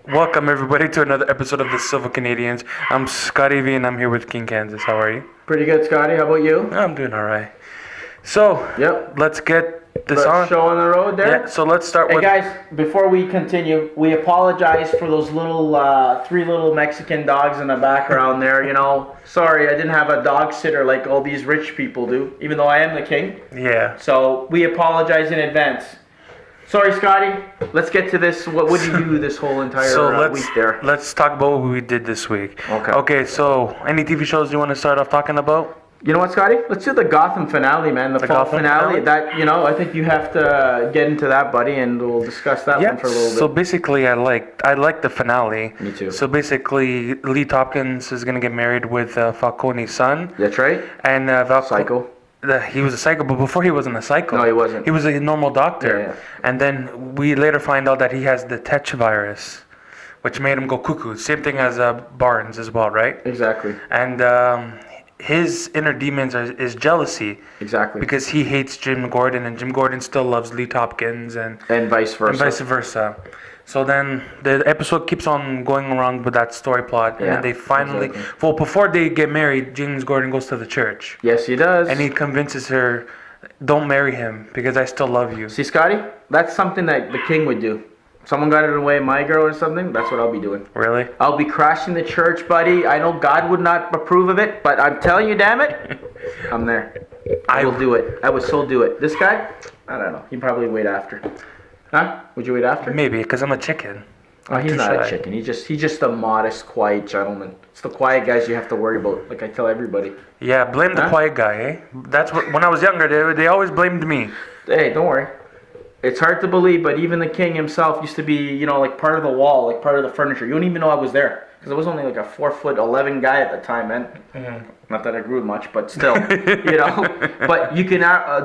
Welcome everybody to another episode of the Silver Canadians. I'm Scotty V and I'm here with King Kansas. How are you? Pretty good, Scotty. How about you? I'm doing alright. So, let's get this on. Show on the road there? Yeah, so let's start with... Hey guys, before we continue, we apologize for those little, three little Mexican dogs in the background there, you know. Sorry, I didn't have a dog sitter like all these rich people do, even though I am the king. Yeah. So, we apologize in advance. Sorry, Scotty. Let's get to this. What did you do this whole entire week there? Let's talk about what we did this week. Okay, so any TV shows you want to start off talking about? You know what, Scotty? Let's do the Gotham finale, man. The fall Gotham finale. That, you know, I think you have to get into that, buddy, and we'll discuss that one for a little bit. So basically, I like the finale. Me too. So basically, Lee Tompkins is gonna get married with Falcone's son. That's right. And Psycho. He was a psycho, but before he wasn't a psycho. No, he wasn't. He was a normal doctor. Yeah. And then we later find out that he has the Tetch virus, which made him go cuckoo. Same thing as Barnes as well, right? Exactly. And his inner demons is jealousy. Exactly. Because he hates Jim Gordon, and Jim Gordon still loves Lee Tompkins, and vice versa. So then the episode keeps on going around with that story plot, and then they finally... Exactly. Well, before they get married, James Gordon goes to the church. Yes, he does. And he convinces her, don't marry him, because I still love you. See, Scotty? That's something that the king would do. Someone got in the way of my girl or something, that's what I'll be doing. Really? I'll be crashing the church, buddy. I know God would not approve of it, but I'm telling you, damn it, I'm there. I will do it. I would so do it. This guy? I don't know. He'd probably wait after. Huh? Would you wait after? Maybe, because I'm a chicken. Oh, he's not a chicken. He's just a modest, quiet gentleman. It's the quiet guys you have to worry about, like I tell everybody. Yeah, blame the quiet guy, eh? That's what. When I was younger, they always blamed me. Hey, don't worry. It's hard to believe, but even the king himself used to be, you know, like part of the wall, like part of the furniture. You don't even know I was there. Because I was only like a 4'11" guy at the time, man. Mm-hmm. Not that I grew much, but still, you know. But you can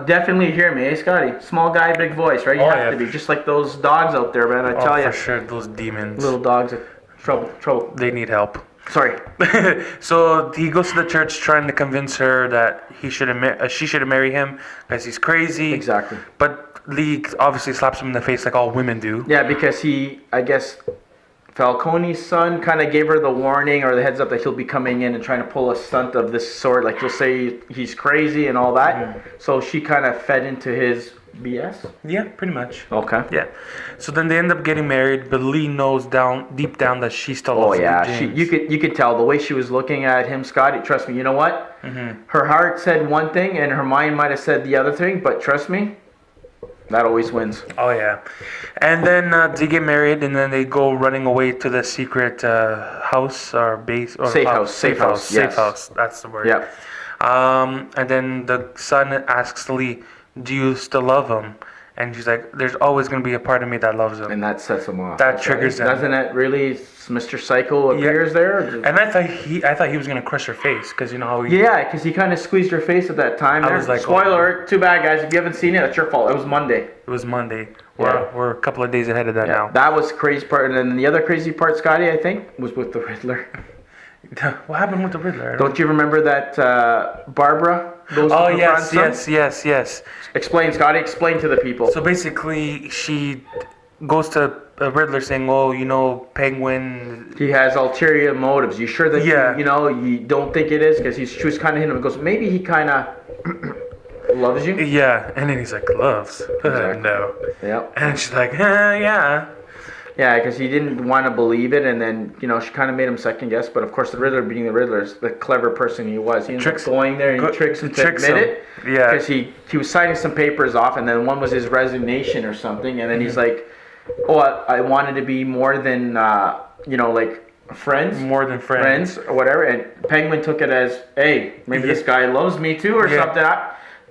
definitely hear me, hey, Scotty? Small guy, big voice, right? You have to be. Just like those dogs out there, man. I tell you. For sure, those demons. Little dogs. Trouble. They need help. Sorry. So he goes to the church trying to convince her that she should marry him because he's crazy. Exactly. But Lee obviously slaps him in the face like all women do. Yeah, because I guess... Falcone's son kind of gave her the warning or the heads up that he'll be coming in and trying to pull a stunt of this sort. Like, he'll say he's crazy and all that. Mm. So she kind of fed into his BS? Yeah, pretty much. Okay. Yeah. So then they end up getting married, but Lee knows deep down that she still loves James. You could tell the way she was looking at him, Scotty. Trust me, you know what? Mm-hmm. Her heart said one thing and her mind might have said the other thing, but trust me, that always wins. Oh, yeah. And then they get married, and then they go running away to the secret house or base. Or Safe house. Safe house. That's the word. Yeah. And then the son asks Lee, do you still love him? And she's like, there's always going to be a part of me that loves him. And that sets him off. That triggers him. Doesn't it really... Mr. Psycho appears there? And I thought he was going to crush her face, because you know how he... Yeah, because he kind of squeezed her face at that time. I was like... Spoiler alert, too bad, guys. If you haven't seen it, it's your fault. It was Monday. We're a couple of days ahead of that now. That was the crazy part. And then the other crazy part, Scotty, I think, was with the Riddler. What happened with the Riddler? Don't you remember that Barbara goes to confront son? Yes. Explain, Scotty. Explain to the people. So basically, she goes to Riddler saying, "Oh, you know, Penguin. He has ulterior motives. You sure that you don't think it is?" Because she was kind of hinting. Goes, maybe he kind of loves you. Yeah, and then he's like, "Loves? Exactly. No." Yep. And she's like, yeah. Yeah, because he didn't want to believe it, and then, you know, she kind of made him second guess. But, of course, the Riddler, being the Riddler, is the clever person he was. He ended up going there and he tricks him to admit it. Yeah. Because he was signing some papers off, and then one was his resignation or something. And then he's like, oh, I wanted to be more than, like, friends. More than friends. Or whatever. And Penguin took it as, hey, maybe this guy loves me too or something.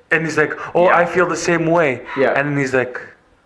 And he's like, I feel the same way. Yeah. And then he's like,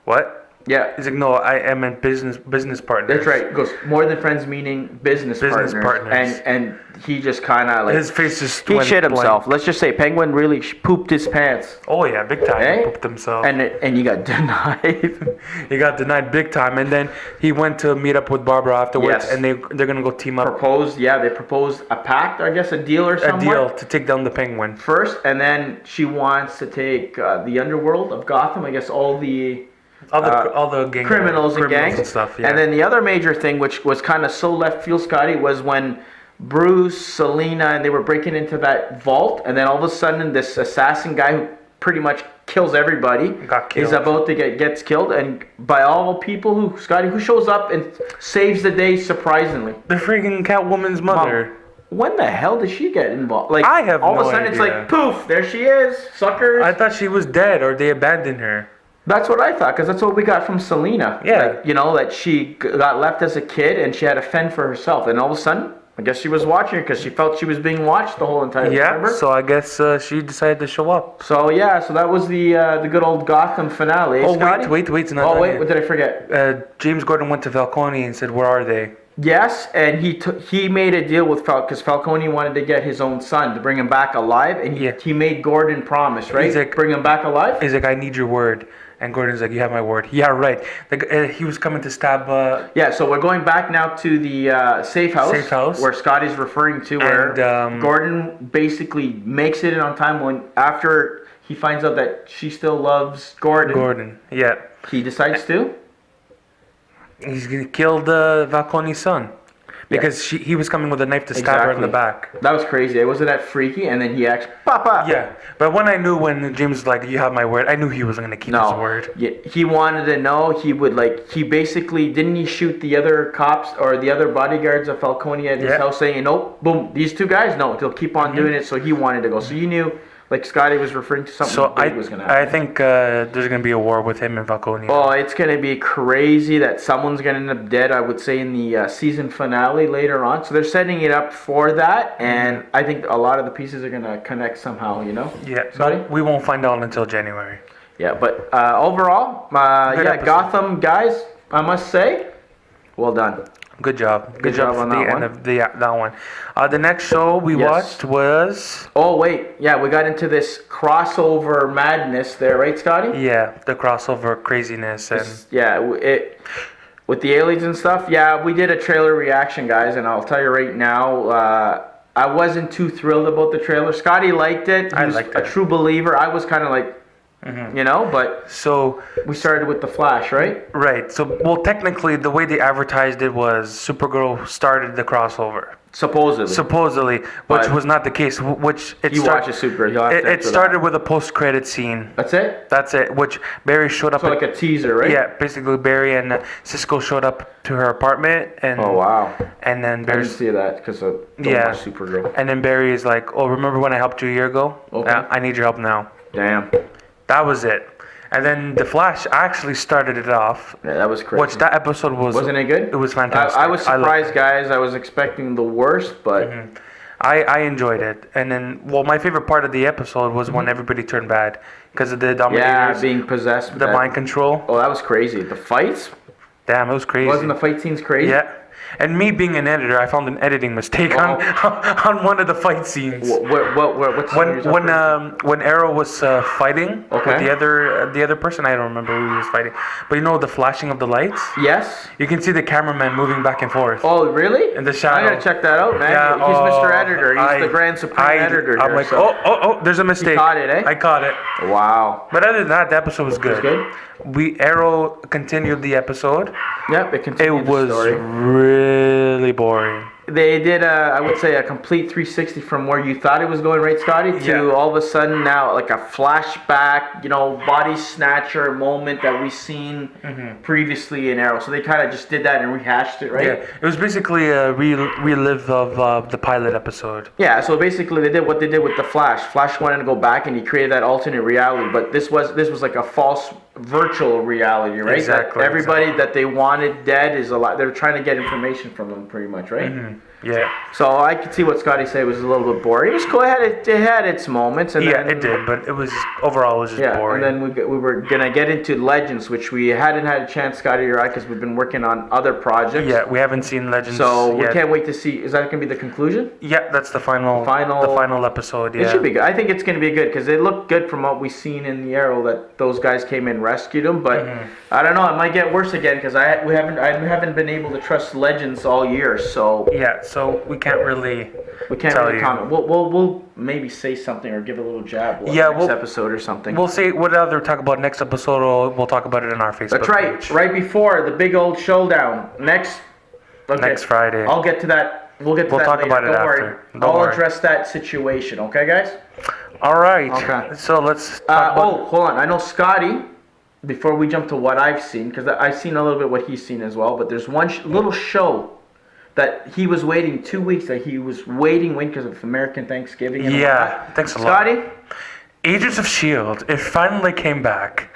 what? Yeah. He's like, no, I am a business partner. That's right. It goes, more than friends meaning business partners. And he just kind of like... His face just he shit himself. Blank. Let's just say Penguin really pooped his pants. Oh, yeah, big time. He pooped himself. And he got denied. He got denied big time. And then he went to meet up with Barbara afterwards. Yes. And they're going to go team up. They proposed a pact, I guess, a deal or something. A deal to take down the Penguin. First, and then she wants to take the underworld of Gotham. I guess all the... all the criminals and gangs and stuff. Yeah. And then the other major thing, which was kind of so left field, Scotty, was when Bruce, Selena, and they were breaking into that vault, and then all of a sudden this assassin guy who pretty much kills everybody Got killed. is about to gets killed, and by all people who shows up and saves the day surprisingly. The freaking Catwoman's mother. When the hell did she get involved? Like, I have all no of a sudden idea. it's like poof, there she is, suckers. I thought she was dead or they abandoned her. That's what I thought, because that's what we got from Selena. Yeah. Like, that she got left as a kid and she had to fend for herself, and all of a sudden, I guess she was watching because she felt she was being watched the whole entire time. Yeah, Remember? so I guess she decided to show up. So that was the good old Gotham finale. Oh, Scotty? wait, it's not Oh done wait, yet. what did I forget? James Gordon went to Falcone and said, "Where are they?" Yes, and he made a deal with because Falcone wanted to get his own son to bring him back alive, and he made Gordon promise, right? He's like, bring him back alive. He's like, "I need your word." And Gordon's like, "You have my word." Yeah, right. He was coming to stab. Yeah, so we're going back now to the safe house where Scotty's referring to, where Gordon basically makes it in on time after he finds out that she still loves Gordon. Yeah. He decides to. He's gonna kill Falcone's son. Because he was coming with a knife to stab her in the back. That was crazy. It wasn't that freaky, and then he actually Papa. Yeah, but when James was like, "You have my word," I knew he wasn't gonna keep his word. Yeah, he wanted to know. He basically didn't he shoot the other cops or the other bodyguards of Falcone at his house, saying, "Nope, boom, these two guys, no, they'll keep on doing it." So he wanted to go. So you knew. Like Scotty was referring to something big was going to happen. I think there's going to be a war with him and Falcone. Oh, it's going to be crazy that someone's going to end up dead, I would say, in the season finale later on. So they're setting it up for that, and I think a lot of the pieces are going to connect somehow, Yeah, Scotty? we won't find out until January. Yeah, but overall, Gotham, guys, I must say, well done. Good job. Good job on for the that end one. of that one. The next show we watched was... Oh, wait. Yeah, we got into this crossover madness there, right, Scotty? Yeah, the crossover craziness. And with the aliens and stuff. Yeah, we did a trailer reaction, guys, and I'll tell you right now, I wasn't too thrilled about the trailer. Scotty liked it. He was a true believer. I was kind of like, but so we started with the Flash, right? Right. So, technically, the way they advertised it was Supergirl started the crossover. Supposedly, which was not the case. Which it watches Supergirl. It started with a post-credit scene. That's it. That's it. Which Barry showed up. So like a teaser, right? Yeah, basically Barry and Cisco showed up to her apartment, and oh wow. And then Barry. I didn't see that because I don't watch Supergirl. And then Barry is like, "Oh, remember when I helped you a year ago? Okay. I need your help now." Damn. That was it. And then The Flash actually started it off. Yeah, that was crazy. Which that episode wasn't it good? It was fantastic. I was surprised, guys. I was expecting the worst, but I enjoyed it. And then, my favorite part of the episode was when everybody turned bad because of the Dominators. Yeah, being possessed. The mind control. Oh, that was crazy. The fights. Damn, it was crazy. Wasn't the fight scenes crazy? Yeah. And me being an editor, I found an editing mistake on one of the fight scenes. What when Arrow was fighting with the other person, I don't remember who he was fighting, but the flashing of the lights. Yes. You can see the cameraman moving back and forth. Oh, really? In the shadow. I gotta check that out, man. Yeah, he's Mr. Editor. He's the grand supreme editor. I'm like, oh, there's a mistake. You caught it, eh? I caught it. Wow. But other than that, the episode was good. It was good. Arrow continued the episode. Yep, it continued the story. It was really boring. They did, I would say, a complete 360 from where you thought it was going, right, Scotty, to all of a sudden now like a flashback, body snatcher moment that we've seen previously in Arrow. So they kind of just did that and rehashed it, right? Yeah, it was basically a relive of the pilot episode. Yeah, so basically they did what they did with the Flash. Flash wanted to go back and he created that alternate reality, but this was like a false virtual reality, right? Exactly. That everybody that they wanted dead is alive. They're trying to get information from them, pretty much, right? Yeah. So I could see what Scotty said was a little bit boring. It was cool. It had its moments. And then, it did, but it was overall just boring. And then we were gonna get into Legends, which we hadn't had a chance, Scotty or I, because we've been working on other projects. Yeah, we haven't seen Legends. So we can't wait to see. Is that gonna be the conclusion? Yeah, that's the final episode. Yeah. It should be good. I think it's gonna be good because it looked good from what we've seen in the Arrow that those guys came in, rescued him. But I don't know. It might get worse again because I haven't been able to trust Legends all year. So yeah. yet, so we can't really. We can't tell really you. comment. We'll maybe say something or give a little jab. Next episode or something. We'll say whatever talk about next episode. Or we'll talk about it in our Facebook. That's right. Page. Right before the big old showdown next Friday. I'll get to that. We'll get to that talk later. about it Don't after. worry. Don't I'll worry. address that situation. Okay, guys. All right. Okay. So let's talk about. Hold on. I know Scotty. Before we jump to what I've seen, because I've seen a little bit what he's seen as well. But there's one little show that he was waiting 2 weeks. That he was waiting because of American Thanksgiving. And Yeah. Thanks a lot. Scotty. Agents of S.H.I.E.L.D. It finally came back.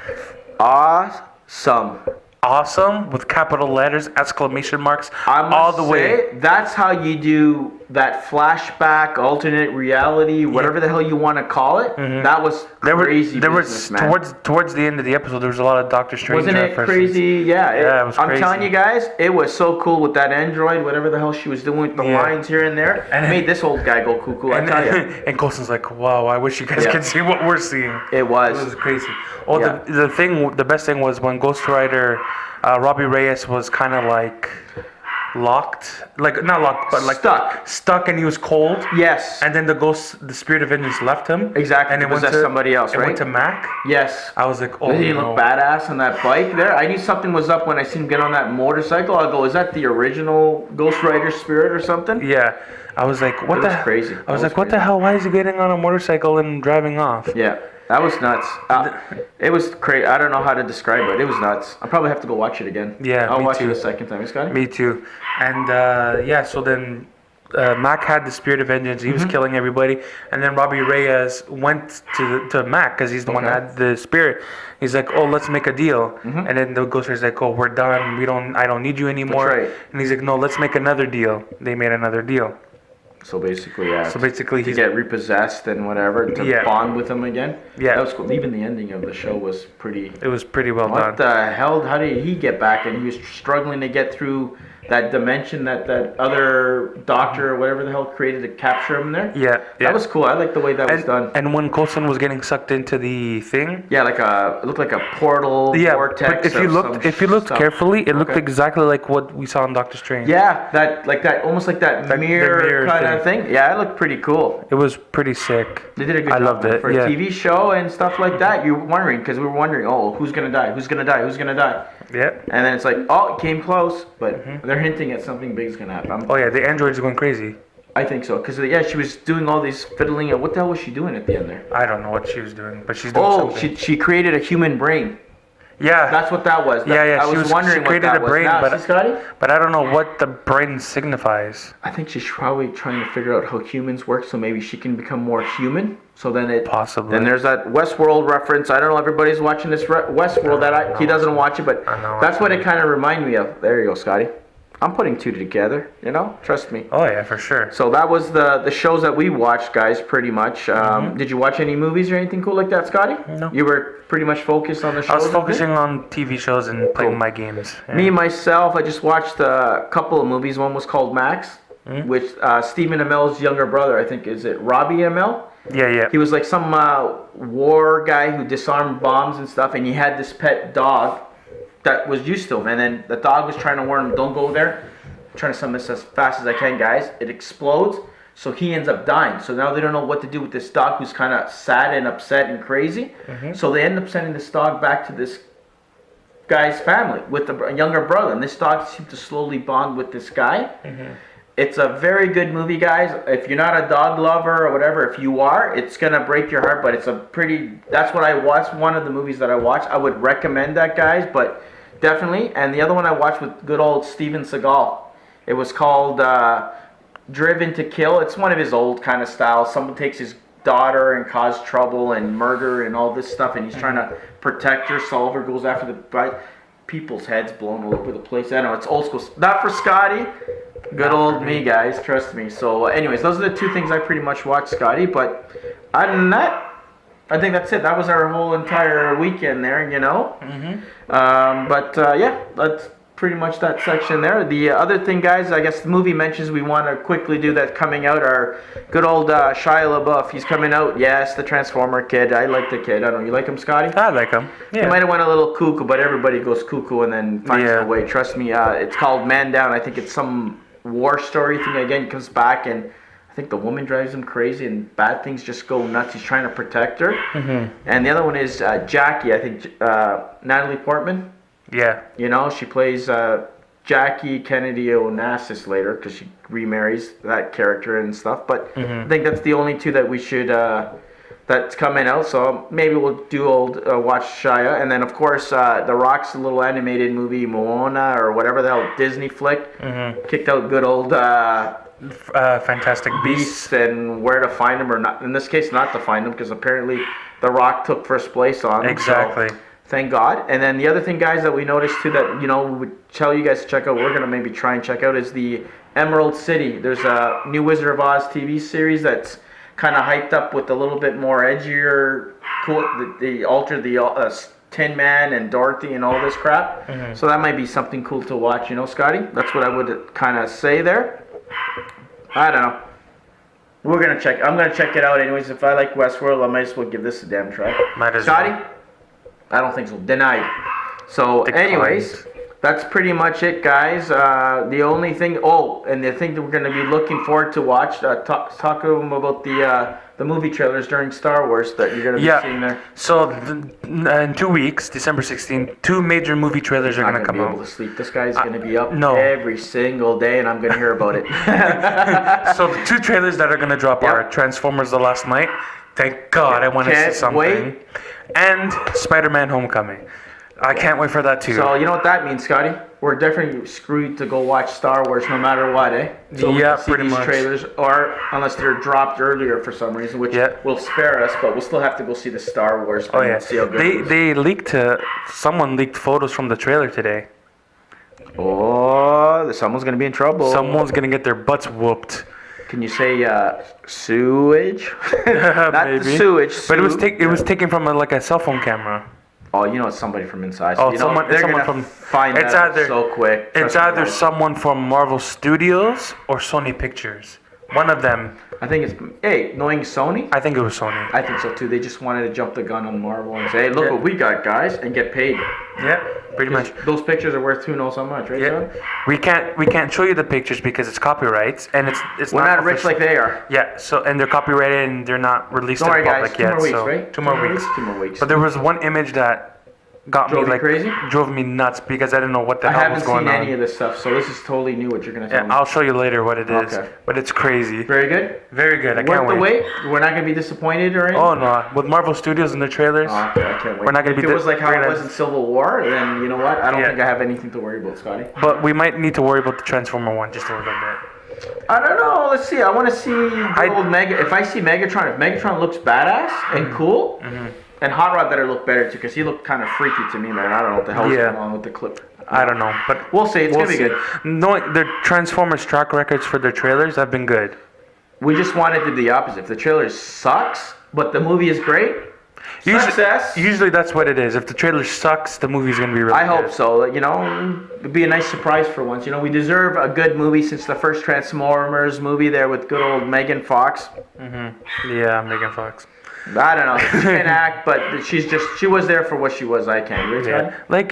Awesome. Awesome with capital letters, exclamation marks, I must all the way. say, that's how you do that flashback, alternate reality, whatever the hell you want to call it. Mm-hmm. That was crazy. There was towards the end of the episode, there was a lot of Doctor Strange. Wasn't it crazy? Yeah, it was crazy. I'm telling you guys, it was so cool with that android, whatever the hell she was doing with the lines here and there. And it made this old guy go cuckoo. I tell you. And Coulson's like, "Wow, I wish you guys could see what we're seeing." It was crazy. Oh, the best thing was when Ghost Rider, Robbie Reyes was kind of like locked, like not locked, but like stuck, and he was cold. Yes. And then the spirit of vengeance left him. Exactly. And it went to somebody else, right? It went to Mac. Yes. I was like, oh, did he look badass on that bike there? I knew something was up when I seen him get on that motorcycle. I'll go, is that the original Ghost Rider spirit or something? Yeah. I was like, what the hell? Crazy. I was like, what the hell? Why is he getting on a motorcycle and driving off? Yeah. That was nuts. It was crazy. I don't know how to describe it. It was nuts. I'll probably have to go watch it again. Yeah, I'll watch it a second time. Scotty? Me too. And so then Mac had the spirit of vengeance. He was killing everybody. And then Robbie Reyes went to Mac because he's the one that had the spirit. He's like, oh, let's make a deal. And then the Ghost Rider's like, oh, we're done. I don't need you anymore. That's right. And he's like, no, let's make another deal. They made another deal. So basically, he get repossessed and whatever to bond with him again. Yeah, that was cool. Even the ending of the show was pretty. It was pretty well done. What the hell? How did he get back? And he was struggling to get through that dimension that other doctor or whatever the hell created to capture him there. Yeah. That was cool. I like the way that was done. And when Coulson was getting sucked into the thing. Yeah, it looked like a portal vortex. But if you looked carefully, it looked exactly like what we saw in Doctor Strange. Yeah, almost like that mirror kind of thing. Yeah, it looked pretty cool. It was pretty sick. They did a good job. I loved it. For a TV show and stuff like that, you're wondering, because we were wondering, oh, who's going to die? Who's going to die? Who's going to die? Yeah. And then it's like, oh, it came close, but they're hinting at something big is going to happen. Oh, yeah, the android's going crazy. I think so, because, she was doing all these fiddling, and what the hell was she doing at the end there? I don't know what she was doing, but she's doing something. She created a human brain. Yeah. That's what that was. I was wondering she created what that a brain, was. But I don't know what the brain signifies. I think she's probably trying to figure out how humans work, so maybe she can become more human. So then possibly. Then there's that Westworld reference. I don't know. Everybody's watching this Westworld. He doesn't watch it, but that's what it kind of reminded me of. There you go, Scotty. I'm putting two together, trust me. Oh, yeah, for sure. So that was the shows that we watched, guys, pretty much. Did you watch any movies or anything cool like that, Scotty? No. You were pretty much focused on the shows? I was focusing on TV shows and playing my games. Yeah. Me, myself, I just watched a couple of movies. One was called Max, with Stephen Amell's younger brother, I think. Is it Robbie Amell? Yeah. He was like some war guy who disarmed bombs and stuff, and he had this pet dog that was used to him, and then the dog was trying to warn him, don't go there. I'm trying to sum this as fast as I can, guys. It explodes, so he ends up dying. So now they don't know what to do with this dog who's kind of sad and upset and crazy. So they end up sending this dog back to this guy's family with a younger brother, and this dog seems to slowly bond with this guy. It's a very good movie, guys. If you're not a dog lover or whatever, if you are, it's going to break your heart, but that's what I watched, one of the movies that I watched. I would recommend that, guys, but definitely. And the other one I watched with good old Steven Seagal. It was called Driven to Kill. It's one of his old kind of styles. Someone takes his daughter and cause trouble and murder and all this stuff, and he's trying to protect her, solve her, goes after people's heads blown all over the place. I know, it's old school. Not for Scotty. Good old me, guys. Trust me. So, anyways, those are the two things I pretty much watched, Scotty. But other than that, I think that's it. That was our whole entire weekend there, that's pretty much that section there. The other thing, guys, I guess the movie mentions we want to quickly do that coming out. Our good old Shia LaBeouf. He's coming out. Yes, the Transformer kid. I like the kid. I don't know. You like him, Scotty? I like him. Yeah. He might have went a little cuckoo, but everybody goes cuckoo and then finds their way. Trust me. It's called Man Down. I think it's some war story thing again. Comes back, and I think the woman drives him crazy, and bad things just go nuts. He's trying to protect her. And the other one is Jackie. I think Natalie Portman. Yeah. You know, she plays Jackie Kennedy Onassis later because she remarries that character and stuff. But I think that's the only two that we should that's coming out. So maybe we'll do watch Shia, and then of course The Rock's little animated movie Moana or whatever the hell Disney flick kicked out good old Fantastic Beasts. and Where to Find Them, or not. In this case, not to find them because apparently The Rock took first place on them. Exactly. So, thank God. And then the other thing, guys, that we noticed too that, you know, we would tell you guys to check out, we're going to maybe try and check out, is the Emerald City. There's a new Wizard of Oz TV series that's kind of hyped up with a little bit more edgier, cool. They altered the Tin Man and Dorothy and all this crap. So that might be something cool to watch, you know, Scotty? That's what I would kind of say there. I don't know. I'm going to check it out anyways. If I like Westworld, I might as well give this a damn try. Might as Scotty? well. I don't think so. Denied. So, Declined. anyways, that's pretty much it, guys. The only thing, and the thing that we're going to be looking forward to watch, talk to them about the movie trailers during Star Wars that you're going to be seeing there. So in 2 weeks, December 16th, 2 major movie trailers are going to come I'm not going to be able out. to sleep. This guy's going to be up no. every single day, and I'm going to hear about it. So the 2 trailers that are going to drop are Transformers: The Last Night. Thank God, I want to see something. Wait. And Spider-Man: Homecoming. I can't wait for that too. So you know what that means, Scotty? We're definitely screwed to go watch Star Wars no matter what, eh? So we can see pretty these much. trailers, or unless they're dropped earlier for some reason, which will spare us, but we'll still have to go see the Star Wars thing and see how good it is. They leaked someone leaked photos from the trailer today. Oh, someone's gonna be in trouble. Someone's gonna get their butts whooped. Can you say sewage? Not Maybe. the sewage. But it was taken from a cell phone camera. Oh, you know it's somebody from inside. So someone from find it's that either so quick. It's either someone from Marvel Studios or Sony Pictures. One of them. I think it's knowing Sony. I think it was Sony. I think so too. They just wanted to jump the gun on Marvel and say, "Hey, look what we got, guys," and get paid. Yeah, pretty much. Those pictures are worth who knows how much, right, John? We can't show you the pictures because it's copyrights and it's We're not rich official. like they are. Yeah, so and they're copyrighted and they're not released Don't to the worry, public guys. yet. 2 more weeks, so right? 2 more weeks. 2 more weeks. But there was one image that got Drove me you crazy? drove me nuts because I didn't know what the I hell haven't was going seen on. any of this stuff, so this is totally new. What you're gonna tell me? I'll show you later what it is. Okay. But it's crazy. Very good. Very good. I Worth can't the wait. wait. We're not gonna be disappointed or anything. Oh no, with Marvel Studios and their trailers. Oh, okay, I can't wait. We're not gonna if be it was like how we're it gonna- was in Civil War, then you know what? I don't Yeah. think I have anything to worry about, Scotty. But we might need to worry about the Transformer one just a little bit. I don't know. Let's see. I want to see the old Mega. If I see Megatron, if Megatron looks badass and cool, and Hot Rod better look better too, because he looked kind of freaky to me, man. I don't know what the hell's going on with the clip. I don't know, but We'll see. It's gonna be good. Knowing their Transformers track records for their trailers have been good. We just wanted to be the opposite. If the trailer sucks, but the movie is great, success. Usually that's what it is. If the trailer sucks, the movie's gonna be really I good. hope so. You know, it'd be a nice surprise for once. You know, we deserve a good movie since the first Transformers movie there with good old Megan Fox. Yeah, Megan Fox. I don't know. She can act, but she was there for what she was. I can't. Right, Yeah, like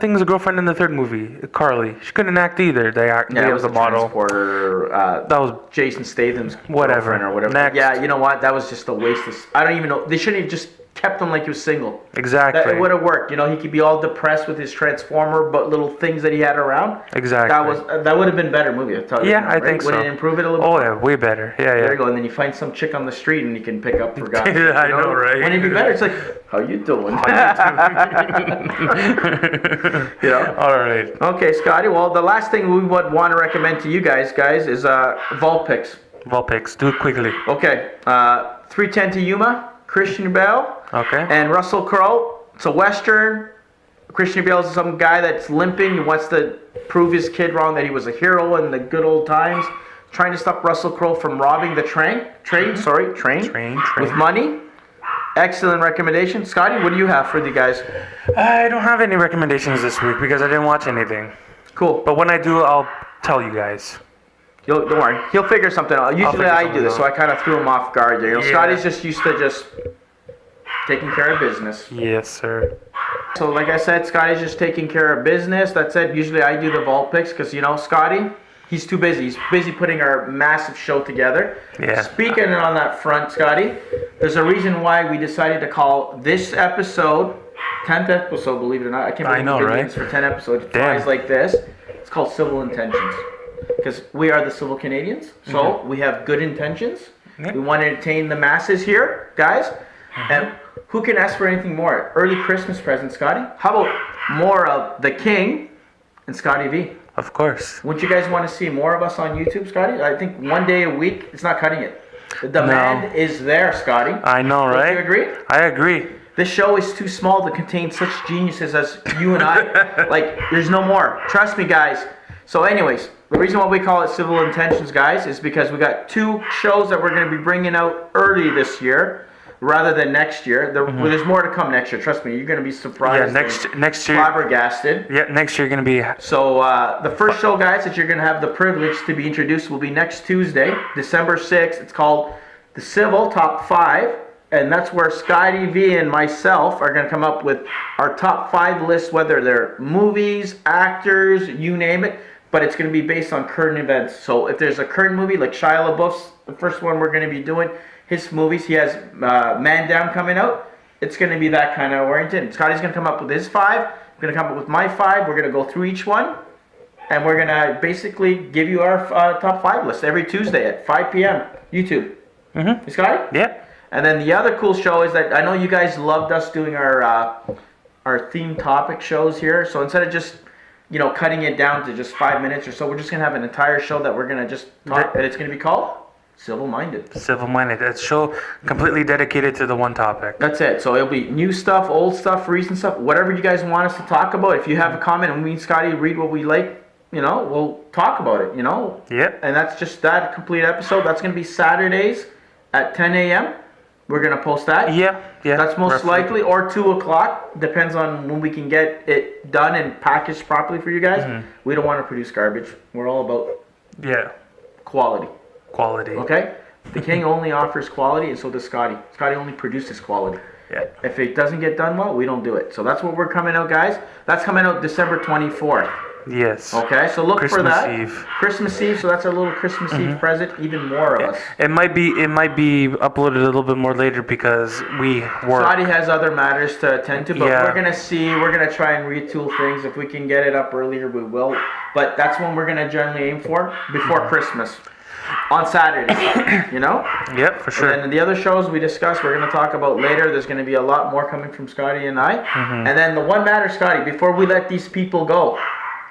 Thing's girlfriend in the third movie, Carly. She couldn't act either. They it was was a model. Transporter. That was Jason Statham's Whatever. girlfriend or whatever. Next. Yeah, you know what? That was just a waste of. I don't even know. They shouldn't have just kept him like he was single. exactly. That, it would have worked. You know, he could be all depressed with his Transformer, but little things that he had around. Exactly. That would have been a better movie. I'll tell you. Yeah, I right? think so. Would it improve it a little? Oh yeah, way better. Yeah, There yeah. you go. And then you find some chick on the street and you can pick up for God's sake, I you know, right? Wouldn't it be better? It's like, how you doing? You know? All right. Okay, Scotty. Well, the last thing we would want to recommend to you guys, is Vault Picks. Vault picks. Do it quickly. Okay. 310 to Yuma, Christian Bale, Okay. and Russell Crowe. It's a Western. Christian Bale is some guy that's limping. He wants to prove his kid wrong that he was a hero in the good old times. Trying to stop Russell Crowe from robbing the train with money. Excellent recommendation. Scotty, what do you have for the guys? I don't have any recommendations this week because I didn't watch anything. Cool. But when I do, I'll tell you guys. Don't worry. He'll figure something out. Usually figure I do something this, so out. I kind of threw him off guard there. You know, Yeah. Scotty's just used to just taking care of business. Yes, sir. So like I said, Scotty's just taking care of business. That's it. Usually I do the vault picks because, you know, Scotty, He's too busy. He's busy putting our massive show together. Yeah. Speaking on that front, Scotty, there's a reason why we decided to call this episode, 10th episode, believe it or not. I can't believe we've been doing this for 10 episodes. It flies like this. It's called Civil Intentions. Because we are the Civil Canadians, so we have good intentions. Yep. We want to entertain the masses here, guys. And who can ask for anything more? Early Christmas present, Scotty. How about more of the King and Scotty V? Of course. Wouldn't you guys want to see more of us on YouTube, Scotty? I think one day a week, it's not cutting it. The demand is there, Scotty. I know, right? Do you agree? I agree. This show is too small to contain such geniuses as you and I. Like, there's no more. Trust me, guys. So anyways, the reason why we call it Civil Intentions, guys, is because we got 2 shows that we're going to be bringing out early this year rather than next year. There's more to come next year. Trust me, you're going to be surprised. Yeah, next year. Flabbergasted. Yeah, next year you're going to be... So the first show, guys, that you're going to have the privilege to be introduced will be next Tuesday, December 6th. It's called The Civil Top 5. And that's where Scotty V and myself are going to come up with our top 5 lists, whether they're movies, actors, you name it. But it's going to be based on current events. So if there's a current movie, like Shia LaBeouf's, the first one we're going to be doing, his movies, he has Man Down coming out. It's going to be that kind of oriented. Scotty's going to come up with his 5. I'm going to come up with my 5. We're going to go through each one. And we're going to basically give you our top 5 list every Tuesday at 5 p.m. YouTube. You Scotty? Yeah. And then the other cool show is that I know you guys loved us doing our theme topic shows here. So instead of just cutting it down to just 5 minutes or so, we're just gonna have an entire show that we're gonna just talk, and it's gonna be called Civil Minded. Civil Minded. It's a show completely dedicated to the one topic. That's it. So it'll be new stuff, old stuff, recent stuff, whatever you guys want us to talk about. If you have a comment and we and Scotty read what we like, we'll talk about it. Yep. And that's just that complete episode. That's gonna be Saturdays at 10 a.m. We're going to post that. Yeah. That's most likely, or 2 o'clock. Depends on when we can get it done and packaged properly for you guys. We don't want to produce garbage. We're all about quality. Quality. Okay? The King only offers quality, and so does Scotty. Scotty only produces quality. Yeah. If it doesn't get done well, we don't do it. So that's what we're coming out, guys. That's coming out December 24th. Yes. Okay, so look for that. Christmas Eve. Christmas Eve, so that's our little Christmas Eve present. Even more of us. It might be uploaded a little bit more later because we work. Scotty has other matters to attend to, but Yeah. we're gonna try and retool things. If we can get it up earlier, we will. But that's when we're gonna generally aim for before Christmas, on Saturday. Yep, for sure. And then the other shows we discussed, we're gonna talk about later. There's gonna be a lot more coming from Scotty and I. And then the one matter, Scotty, before we let these people go.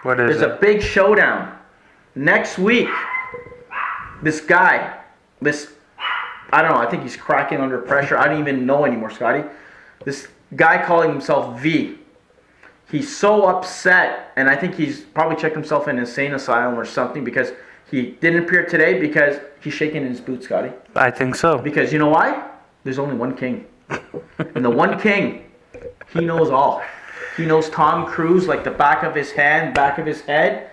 What is There's a big showdown next week. This guy, I don't know, I think he's cracking under pressure. I don't even know anymore, Scotty. This guy calling himself V. He's so upset, and I think he's probably checked himself in an insane asylum or something because he didn't appear today because he's shaking in his boots, Scotty. I think so. Because you know why? There's only one king. And the one king, he knows all. He knows Tom Cruise like the back of his hand, back of his head.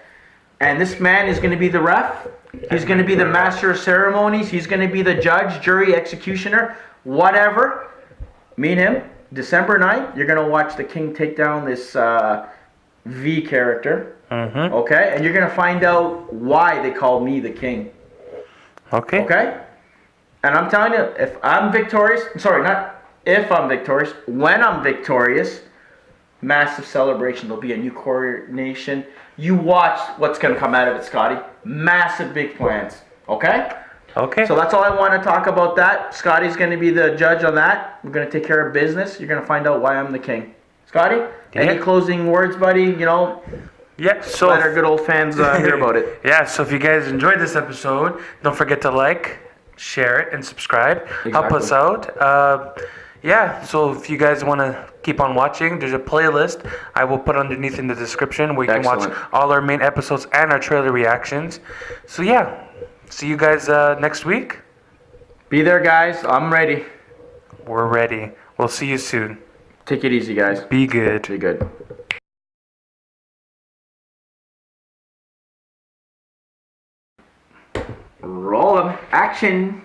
And this man is going to be the ref. He's going to be the master of ceremonies. He's going to be the judge, jury, executioner, whatever. Me and him, December 9th, you're going to watch the king take down this V character. Okay? And you're going to find out why they call me the king. Okay. Okay? And I'm telling you, if I'm victorious, sorry, not if I'm victorious, when I'm victorious, massive celebration. There'll be a new coronation. You watch what's going to come out of it, Scotty. Massive big plans. Okay? Okay. So that's all I want to talk about that. Scotty's going to be the judge on that. We're going to take care of business. You're going to find out why I'm the king. Scotty, any closing words, buddy? Yeah, so let our good old fans hear about it. Yeah, so if you guys enjoyed this episode, don't forget to like, share it, and subscribe. Help us out. So if you guys want to keep on watching, there's a playlist I will put underneath in the description where you can watch all our main episodes and our trailer reactions. So yeah, see you guys next week. Be there, guys. I'm ready. We're ready. We'll see you soon. Take it easy, guys. Be good. Be good. Roll 'em. Action.